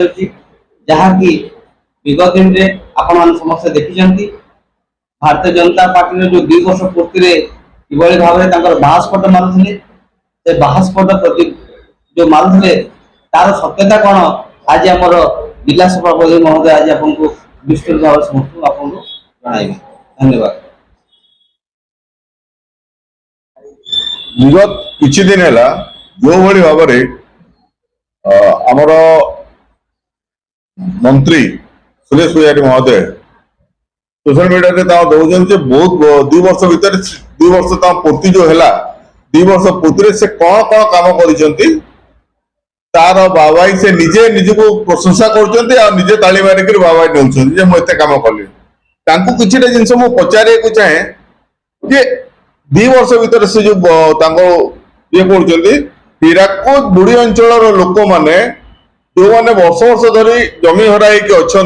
जहाँकि विगत दिन में आपण समस्त देखी भारतीय जनता पार्टी जो 2 वर्ष पूर्ति किभली भाव में बाहस्फोट मारुले से बाहस्फोट प्रति जो मारुले तार सत्यता कौन आज आम विलास प्रभु महोदय आज आपको विस्तृत भाव समस्त आपको जन। धन्यवाद। विगत किछि दिन है जो भली भाव आमर मंत्री सुरेश पुजारी महोदय सोशल मीडिया दौरान बहुत 2 वर्ष भीतर 2 वर्ष पूर्ति जो है 2 वर्ष पूर्ति से कौन कौन काम कर तार बाबाई से निजे निजको प्रशंसा करजे ताली मारिक बाबाई नौकरी मुझे कम कली किसी जिनस मुझे पचारे चाहे जे 2 वर्ष भीतर से जो ये कर हीराकुद बुढ़ी अंचल लोक मैंने जो मैंने वर्ष वर्ष धरी जमी हराई अच्छा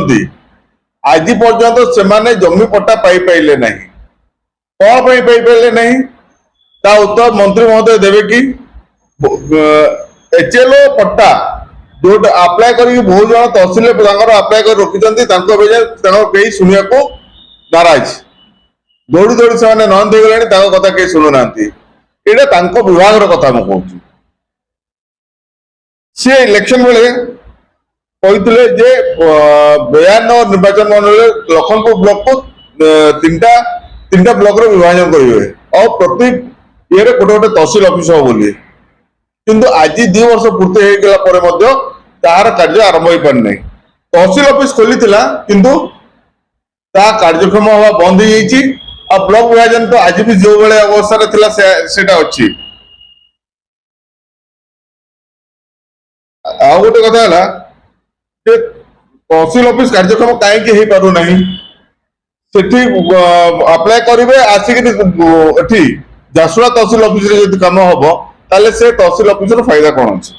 आज पर्यंत से जमी पट्टा पाइले ना कौन पाइले ना ता उत्तर मंत्री महोदय देवे कि एचएलओ पट्टा जो अप्लाई कर बहुत जन तहसिल अप्लाई कर रखी शुणा को नाराज दौड़ी दौड़ी से नंद हो कथा कहीं शुणुना यहाँ विभाग कथा मुझे कहूँ सी इलेक्शन बेले कहते जे 92 निर्वाचन मंडल लखनपुर ब्लॉक को तीन ब्लॉक विभाजन करेंगे और प्रति ये गोटे गोटे तहसिल ऑफिस हो बोली किंतु आज 2 वर्ष पूर्ति होगा तार कार्य आरंभ हो पार नहीं तहसिल ऑफिस खोली किंतु ता कार्यक्रम हवा बंद हो ब्लॉक विभाजन तो आज भी जो बड़े अवस्था सेटा अच्छी आ गोटे कथा तहसिल ऑफिस कार्यक्रम कहीं हो पार नहीं अप्लाई करेंगे आसिक झारसुगुड़ा तहसिल ऑफिस काम हम ताले से तहसिल ऑफिस फायदा कौन अच्छे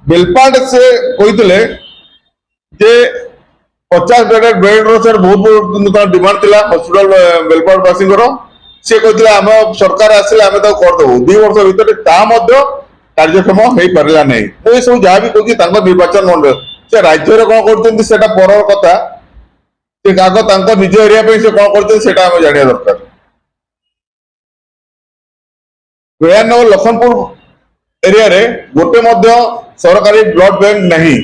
बेलपाट से कहते जे 50 बेडेड बेड सर बहुत डिमांड थी हॉस्पिटल बेलपाट वासी सी कहते आम सरकार आसिले आम करदेव 2 वर्ष भीतर कार्यक्रम हो पारा नहीं ये सब जहाँ भी कहूँ निर्वाचन मंडल से राज्य कौन कर पर कथा निज एरिया से कौन कर जाना दरकार बेयानगर लखनपुर एरिया रे गोटे सरकारी ब्लड बैंक नहीं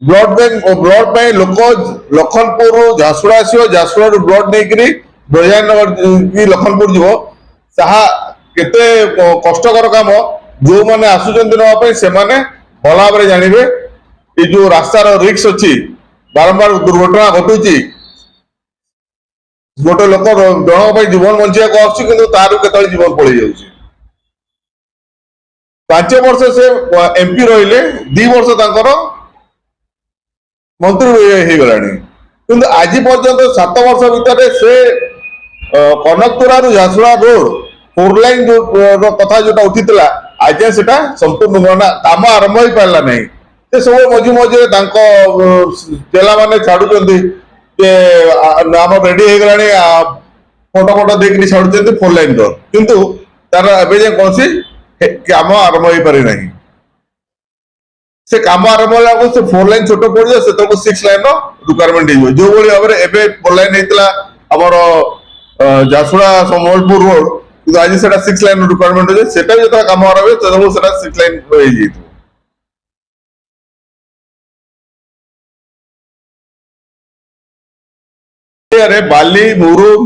ब्लड पे लोक लखनपुर झारसुगुड़ा आसो झारसुगुड़ा ब्लड नहीं बेयानगर की लखनपुर जीव ताहा केते कष्टकर काम जो मैंने आसुचंती नापी से भल भाव जानवे ये जो रास्तार रिक्स अच्छी बारंबार दुर्घटना घटुची गोटे लोक जन जीवन बंचा आसुच्ची तार के जीवन पड़ जा 5 वर्ष से एमपी रहिले 2 वर्ष तंकर मंत्री हो गला कि आज पर्यंत 7 वर्ष भितर से कनकपुरा झारसुगुड़ा रोड 4 लाइन जो कथा जो उठी आज से संपूर्ण काम आरंभ हो पारा नहीं सब मझी मझे चेला मैंने छाड़ुं आम रेडी हो गला फोटो फोटो देख छाड़ुं 4 लाइन किंतु तार एवं कौन काम आरंभ हो पारे नहीं से काम आरंभ होगा से 4 लाइन छोट पड़ जाए से 6 लाइन रिक्वायरमेंट हो जो भाई भाव में 4 लाइन होता आमर झारसुगुड़ा संबलपुर रोड कि आज से 6 लाइन रिक्वायरमेंट हो जो काम आरंभ हो 6 लाइन हो बाली मुरुम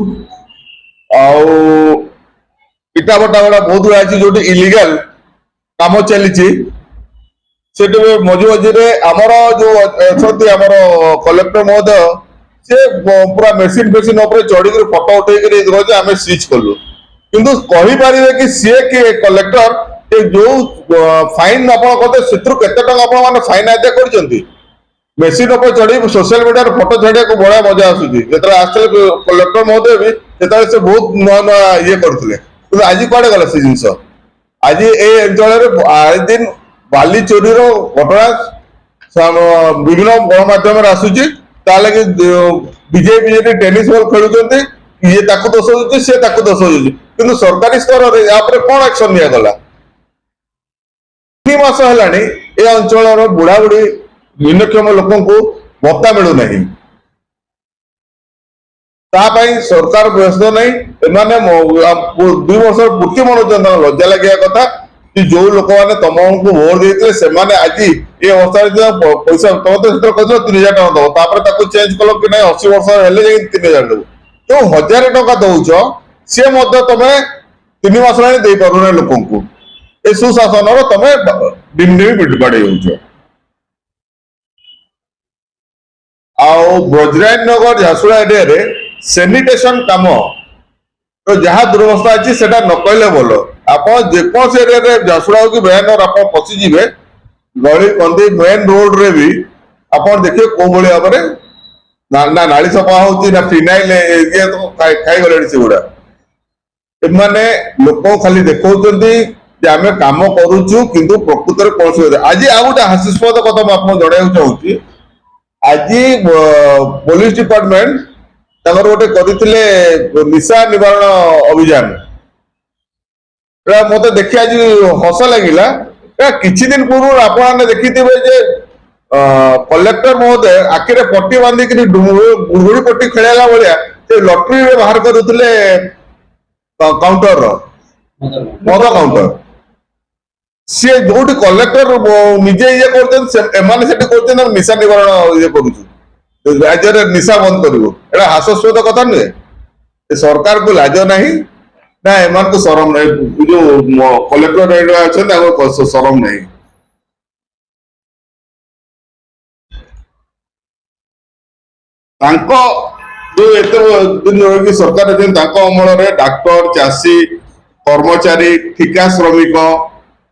इटा बटा गुड़ा बहुत गुड़ा अच्छी जो इलिगाल काम चली मझे मझे आमर जो अच्छा आमर कलेक्टर महोदय से पूरा मेसीन फेसीन चढ़ी फटो उठे आम सीज कलु किंतु कहीपर कि सी किए कलेक्टर जो फाइन आपते फाइन आदाय कर मेसीन चढ़ी सोशल मीडिया फटो छाड़ा को बड़ा मजा आसूसी आसते कलेक्टर महोदय भी से बहुत नुआ नुआ ये करते आज कड़े गला से जिन आज ये अंचल आज दिन बाली चोरी घटना विभिन्न गणमाध्यम आसूची लगे बीजेपी टेनिस बॉल खेलुंट ये दोष दूसरी सी दोष दूसरी कि सरकारी स्तर में कौन एक्शन निगला 3 मास है ଏ ଅଞ୍ଚଳର ବୁଢା ବୁଢୀ ଭିନ୍ନକ୍ଷମ ଲୋକଙ୍କୁ ଭତ୍ତା ମିଳୁନାହିଁ। ତା ପାଇଁ ସରକାର ବ୍ୟସ୍ତ ନାହିଁ। ଏମାନେ 2 ବର୍ଷ ପୂର୍ତ୍ତି ମନଉଛନ୍ତି। ତାଙ୍କ ଲଜ୍ଜା ଲାଗିବା କଥା କି ଯୋଉ ଲୋକମାନେ ତମକୁ ଭୋଟ ଦେଇଥିଲେ ସେମାନେ ଆଜି ଏ ଅବସ୍ଥାରେ ପଇସା ତମେ ତ ସେତେବେଳେ କହିଥିଲ 3000 ଟଙ୍କା ଦବ, ତାପରେ ତାକୁ ଚେଞ୍ଜ କଲ କି ନାଇଁ 80 ବର୍ଷ ହେଲେ ଯାଇକି 3000 ଦେବ। ଯୋଉ 1000 ଟଙ୍କା ଦଉଛ ସିଏ ମଧ୍ୟ ତମେ 3 ମାସ ହେଲାଣି ଦେଇପାରୁନ ଲୋକଙ୍କୁ। ଏ ସୁଶାସନର ତମେ ଡିମଡିମ ବାଡେଇ ହଉଛ। ଆଉ ବ୍ରଜରାଜନଗର ଝାରସୁଗୁଡ଼ା ଏରିଆରେ ସାନିଟେସନ କାମ ଯାହା ଦୁରବସ୍ଥା ଅଛି ସେଟା ନ କହିଲେ ଭଲ। ଆପଣ ଯେକୌଣସି ଏରିଆରେ ଝାରସୁଗୁଡ଼ା ହଉ କି ବେହାନଗର ଆପଣ ପଶିଯିବେ, ଗଳି କନ୍ଦି ମେନ୍ ରୋଡରେ ବି ଆପଣ ଦେଖିବେ କୋଉ ଭଳି ଭାବରେ ନା ନାଳି ସଫା ହଉଛି ନା ଫିନାଇଲ ଖାଇଗଲେଣି ସେଗୁଡା। ଏମାନେ ଲୋକ ଖାଲି ଦେଖଉଛନ୍ତି ଯେ ଆମେ କାମ କରୁଛୁ, କିନ୍ତୁ ପ୍ରକୃତରେ କୌଣସି ଆଜି ଆଉ ଗୋଟେ ହାସ୍ୟାସ୍ପଦ କଥା ମୁଁ ଆପଣଙ୍କୁ ଜଣାଇବାକୁ ଚାହୁଁଛି। ଆଜି ପୋଲିସ ଡିପାର୍ଟମେଣ୍ଟ ତାଙ୍କର ଗୋଟେ କରିଥିଲେ ନିଶା ନିବାରଣ ଅଭିଯାନ। ମତେ ଦେଖି ଆଜି ହସ ଲାଗିଲା। କିଛି ଦିନ ପୂର୍ବରୁ ଆପଣମାନେ ଦେଖିଥିବେ ଯେ କଲେକ୍ଟର ମହୋଦୟ ଆଖିରେ ପଟି ବାନ୍ଧିକିରି ଗୁଡୁଗୁଡି ପଟି ଖେଳେଇଲା ଭଳିଆ ସେ ଲଟେରୀରେ ବାହାର କରୁଥିଲେ କାଉଣ୍ଟରର ମଦ କାଉଣ୍ଟର। ସିଏ ଯୋଉଠି କଲେକ୍ଟର ନିଜେ ଇଏ କରୁଛନ୍ତି ଏମାନେ ସେଠି କରୁଛନ୍ତି ନିଶା ନିବାରଣ ଇଏ କରୁଛୁ, ରାଜ୍ୟରେ ନିଶା ବନ୍ଦ କରିବୁ। ଏଟା ହାସ୍ୟାସ୍ପଦ କଥା ନୁହେଁ? ଏ ସରକାରକୁ ଲାଜ ନାହିଁ ନା ଏମାନଙ୍କୁ ଶରମ ନାହିଁ? ଯୋଉ କଲେକ୍ଟର ଅଛନ୍ତି ତାଙ୍କୁ ଶରମ ନାହିଁ। ତାଙ୍କ ଯୋଉ ଏତେ ଦିନ ରହିକି ସରକାର ଅଛନ୍ତି ତାଙ୍କ ଅମଳରେ ଡାକ୍ତର, ଚାଷୀ, କର୍ମଚାରୀ, ଠିକା ଶ୍ରମିକ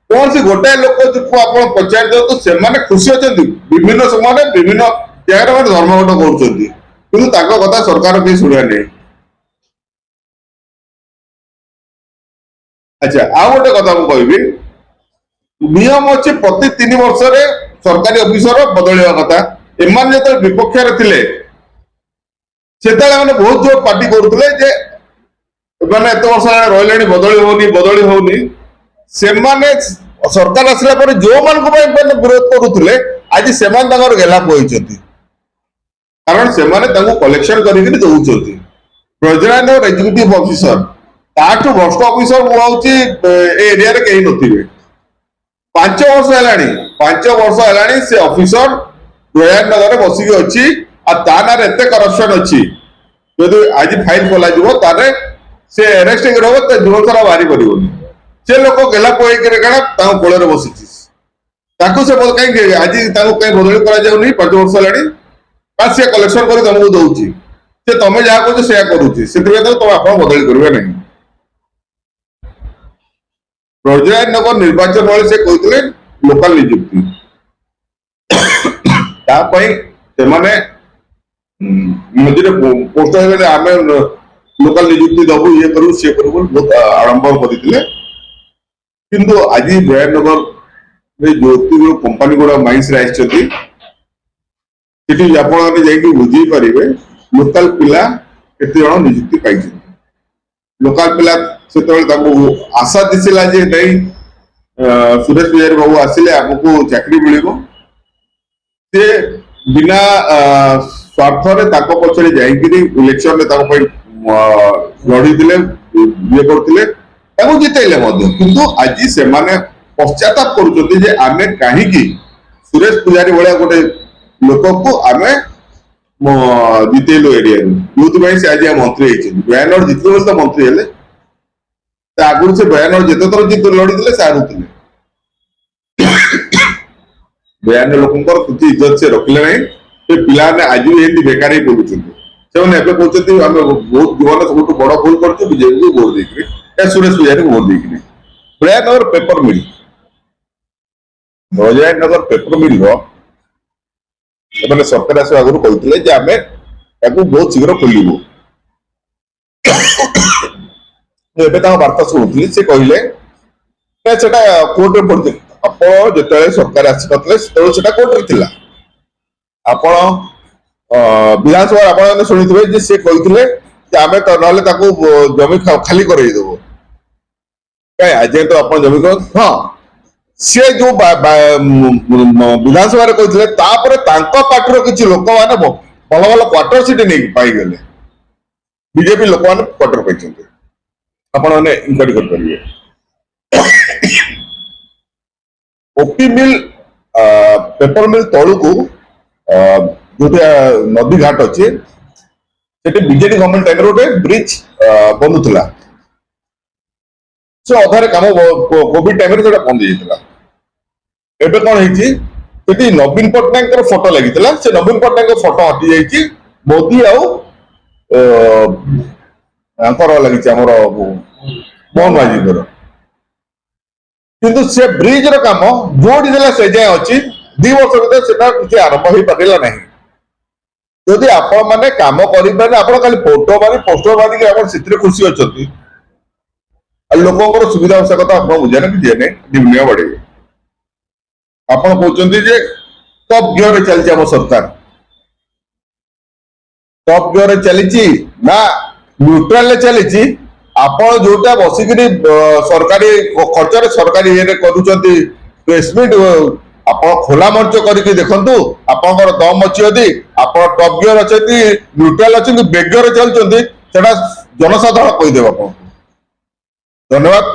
କୌଣସି ଗୋଟାଏ ଲୋକ ଆପଣ ପଚାରି ଦିଅନ୍ତୁ ସେମାନେ ଖୁସି ଅଛନ୍ତି। ବିଭିନ୍ନ ସମୟରେ ବିଭିନ୍ନ ଜାଗାରେ ଗୋଟେ ଧର୍ମଘଟ କରୁଛନ୍ତି, କିନ୍ତୁ ତାଙ୍କ କଥା ସରକାର କେହି ଶୁଣିବା ନାହିଁ। ଆଚ୍ଛା, ଆଉ ଗୋଟେ କଥା ମୁଁ କହିବି, ନିୟମ ଅଛି ପ୍ରତି 3 ବର୍ଷରେ ସରକାରୀ ଅଫିସର ବଦଳିବା କଥା। ଏମାନେ ଯେତେବେଳେ ବିପକ୍ଷରେ ଥିଲେ ସେତେବେଳେ ମାନେ ବହୁତ ଜୋର ପାର୍ଟି କରୁଥିଲେ ଯେ ଏମାନେ ଏତେ ବର୍ଷ ରହିଲେଣି ବଦଳି ହଉନି। ସେମାନେ ସରକାର ଆସିଲା ପରେ ଯୋଉମାନଙ୍କ ପାଇଁ ବିରୋଧ କରୁଥିଲେ ଆଜି ସେମାନେ ତାଙ୍କର ଗେହ୍ଲା ପଇଛନ୍ତି, କାରଣ ସେମାନେ ତାଙ୍କୁ କଲେକ୍ସନ କରିକି ଦଉଛନ୍ତି। ବ୍ରଜରାଜନଗର ଏକ୍ଜିକ୍ୟୁଟିଭ ଅଫିସର ତାଠୁ ଭ୍ରଷ୍ଟ ଅଫିସର ମୁଁ ଭାବୁଛି ଏ ଏରିଆରେ କେହି ନଥିବେ। 5 ବର୍ଷ ହେଲାଣି ସେ ଅଫିସର ବ୍ରଜରାଜନଗରରେ ବସିକି ଅଛି। ଆଉ ତା ନାଁରେ ଏତେ କରପସନ ଅଛି, ଯଦି ଆଜି ଫାଇଲ ଖୋଲାଯିବ ତାହେଲେ ସେ ଆରେଷ୍ଟ ହେଇକି ରହିବ, ତା ଜୀବନ ସାରା ବାହାରି ପାରିବନି। ସେ ଲୋକ ଗେଲା ପଇକିରେ କାଣା ତାଙ୍କ କୋଳରେ ବସିଛି। ତାକୁ ସେ କାହିଁକି ଆଜି ତାଙ୍କୁ କାହିଁ ବଦଳି କରାଯାଉନି? 5 ବର୍ଷ ହେଲାଣି ସିଏ କଲେକ୍ସନ କରି ତମକୁ ଦଉଛି, ସେ ତମେ ଯାହା କହୁଛ ସେଇଆ କରୁଛି, ସେଥିପାଇଁ ତମେ ଆପଣ ବଦଳି କରିବେ ନାହିଁ। ବ୍ରଜରାଜନଗର ନିର୍ବାଚନ ବେଳେ ସେ କହିଥିଲେ ଲୋକାଲ ନିଯୁକ୍ତି, ତା ପାଇଁ ସେମାନେ ମଝିରେ ପୋଷ୍ଟ ହେଇଗଲେ ଆମେ ଲୋକାଲ ନିଯୁକ୍ତି ଦବୁ, ଇଏ କରିବୁ ସିଏ କରିବୁ ବହୁତ ଆଡମ୍ବର କରିଥିଲେ। କିନ୍ତୁ ଆଜି ବ୍ରଜରାଜନଗରରେ ଯୋଉ କମ୍ପାନୀ ଗୁଡା ମାଇନ୍ସରେ ଆସିଛନ୍ତି ସେଠି ଆପଣମାନେ ଯାଇକି ବୁଝେଇ ପାରିବେ ଲୋକାଲ ପିଲା କେତେ ଜଣ ନିଯୁକ୍ତି ପାଇଛନ୍ତି। ଲୋକାଲ ପିଲା ସେତେବେଳେ ତାଙ୍କୁ ଆଶା ଦିଶିଲା ଯେ ନାଇଁ ସୁରେଶ ବିହାରୀ ବାବୁ ଆସିଲେ ଆମକୁ ଚାକିରି ମିଳିବ। ସେ ବିନା ସ୍ୱାର୍ଥରେ ତାଙ୍କ ପଛରେ ଯାଇକିରି ଇଲେକ୍ସନରେ ତାଙ୍କ ପାଇଁ ଲଢିଥିଲେ, ଇଏ କରୁଥିଲେ, ତାଙ୍କୁ ଜିତେଇଲେ ମଧ୍ୟ। କିନ୍ତୁ ଆଜି ସେମାନେ ପଶ୍ଚାତାପ କରୁଛନ୍ତି ଯେ ଆମେ କାହିଁକି ସୁରେଶ ପୂଜାରୀ ଭଳିଆ ଗୋଟେ ଲୋକକୁ ଆମେ ଜିତେଇଲୁ ଏରିଆରୁ, ଯୋଉଥିପାଇଁ ସେ ଆଜି ମନ୍ତ୍ରୀ ହେଇଛନ୍ତି। ବୟାନଗର ଜିତିଲେ ବୋଲି ତ ମନ୍ତ୍ରୀ ହେଲେ। ତା ଆଗରୁ ସେ ବୟାନଗର ଯେତେ ଥର ଲଢିଥିଲେ ସେ ହାରୁଥିଲେ। ବୟାନଗର ଲୋକଙ୍କର କିଛି ଇଜ୍ଜତ ସେ ରଖିଲେ ନାହିଁ। ସେ ପିଲାମାନେ ଆଜି ବି ଏମିତି ବେକାର ହେଇ ବୁଲୁଛନ୍ତି। ସେମାନେ ଏବେ କହୁଛନ୍ତି ଆମେ ବହୁତ ଜୀବନରେ ସବୁଠୁ ବଡ ଭୁଲ କରୁଛୁ ବିଜେପିକୁ ଭୋଟ ଦେଇକିରି, ସୁରେଶ ପୂଜାରୀକୁ ଭୋଟ ଦେଇକିରି। ବ୍ରଜରାଜନଗର ପେପର ମିଲର ସେମାନେ ସରକାର ଆସିବା ଆଗରୁ କହିଥିଲେ ଯେ ଆମେ ତାକୁ ବହୁତ ଶୀଘ୍ର ଖୋଲିବୁ। ଏବେ ତାଙ୍କ ବାର୍ତ୍ତା ଶୁଣୁଥିଲି, ସେ କହିଲେ ସେଟା କୋର୍ଟରେ ପଡିଛି। ଆପଣ ଯେତେବେଳେ ସରକାର ଆସିନଥିଲେ ସେତେବେଳେ ସେଟା କୋର୍ଟରେ ଥିଲା। ଆପଣ ବିଧାନସଭା ଆପଣ ଶୁଣିଥିବେ ଯେ ସେ କହିଥିଲେ ଯେ ଆମେ ନହେଲେ ତାକୁ ଜମି ଖାଲି କରେଇଦେବୁ। କାଇଁ ଆଜି ତ ଆପଣ ଜମି ହଁ से जो विधानसभा कहते पार्टी किसी लोक मैंने भल भल क्वार्टर सीट नहीं पाईगले बीजेपी लोक मैंने क्वार्टर पाई आपण मैंने इनक्वारी करेंगे ओपी मिल पेपर मिल तलू को जो नदी घाट अच्छे बीजेडी गवर्नमेंट टाइम गोटे ब्रिज बनूला से अधारे काम कोविड टाइम बंद हो एबे कौन है नवीन पट्टनायक फोटो लगी से नवीन पट्टनायक फोटो हटि जाइए मोदी आर लगी मोहन माझी किंतु से ब्रिज काम जोड़ी देला से जाए अच्छी 2 वर्ष भर से किसी आरंभ हो पारा ना जदि आपण मैंने काम करें आप खाली फोटो मारी पोस्टर मारिक आप खुशी अच्छा लोक सुविधा आवश्यकता आप बुझे ना कि जेने निम्न बढ़े आप कहते टॉप गियर चलती आम सरकार टॉप गियर चली ना न्यूट्राल चली आपण जोटा बसिक सरकारी खर्च सरकारी ये प्रेसमिट आप खोला मंच करके देखु आप दम अच्छी यदि आप टॉप गियर अच्छे न्यूट्राल अच्छे बेगियर चलते जनसाधारण कहीदेव आप धन्यवाद।